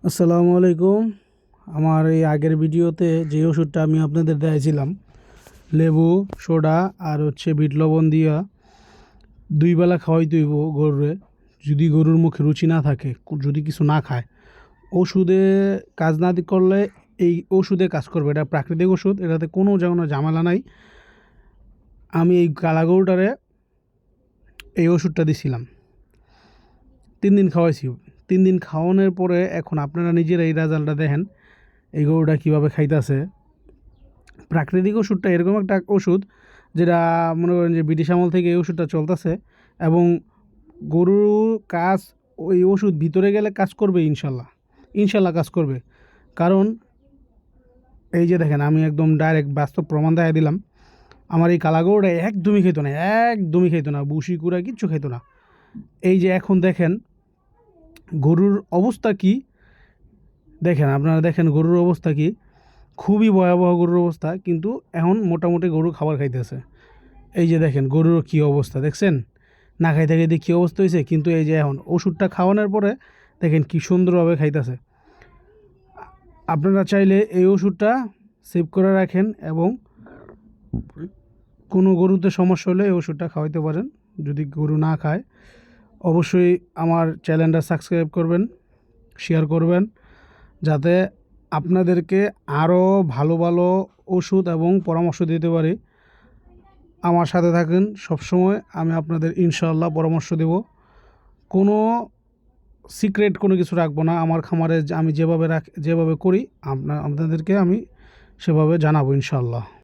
আসসালামু আলাইকুম। আমার এই আগের ভিডিওতে যে ওষুধটা আমি আপনাদের দেখাইছিলাম, লেবু সোডা আর বিট লবণ দিয়া 2 বেলা খাওয়াইতে হইব গরুরে। যদি গরুর মুখে রুচি না থাকে, যদি কিছু না খায়, ওষুধে কাজ না করলে এই ওষুধে কাজ করবে। এটা প্রাকৃতিক ওষুধ, এটাতে কোনো যেমন ঝামেলা নাই। আমি এই কালা গরুটারে এই ওষুধটা দিছিলাম, 3 দিন খাওয়াইছি। 3 দিন খাওয়ানোর পরে এখন আপনারা নিজেরা এই রেজাল্টটা দেখেন, এই গরুটা কীভাবে খাইতেছে। প্রাকৃতিক ওষুধটা এরকম একটা ওষুধ যেটা মনে করেন যে ব্রিটিশ আমল থেকে এই ওষুধটা চলতেছে, এবং গরুর কাজ ওই ওষুধ ভিতরে গেলে কাজ করবে ইনশাল্লাহ। ইনশাল্লাহ কাজ করবে। কারণ এই যে দেখেন, আমি একদম ডাইরেক্ট বাস্তব প্রমাণ দেখা দিলাম। আমার এই কালা গরুটা একদমই খেতো না, একদমই খেতো না, বুসি কুড়া কিচ্ছু খেতো না। এই যে এখন দেখেন গরুর অবস্থা কি, দেখেন আপনারা দেখেন গরুর অবস্থা কি, খুবই ভয়াবহ গরুর অবস্থা। কিন্তু এখন মোটামুটি গরু খাবার খাইতেছে। এই যে দেখেন গরুর কী অবস্থা, দেখছেন? না খাইতে খাইতে কী অবস্থা হয়েছে। কিন্তু এই যে এখন ওষুধটা খাওয়ানোর পরে দেখেন কী সুন্দরভাবে খাইতেছে। আপনারা চাইলে এই ওষুধটা সেভ করে রাখেন, এবং কোনো গরুতে সমস্যা হলে এই ওষুধটা খাওয়াইতে পারেন। যদি গরু না খায়, অবশ্যই আমার চ্যানেলটা সাবস্ক্রাইব করবেন, শেয়ার করবেন, যাতে আপনাদেরকে আরও ভালো ভালো ওষুধ এবং পরামর্শ দিতে পারি। আমার সাথে থাকেন সবসময়, আমি আপনাদের ইনশাআল্লাহ পরামর্শ দেব। কোনো সিক্রেট কোনো কিছু রাখবো না। আমার খামারে আমি যেভাবে করি আপনাদেরকে আমি সেভাবে জানাবো ইনশাআল্লাহ।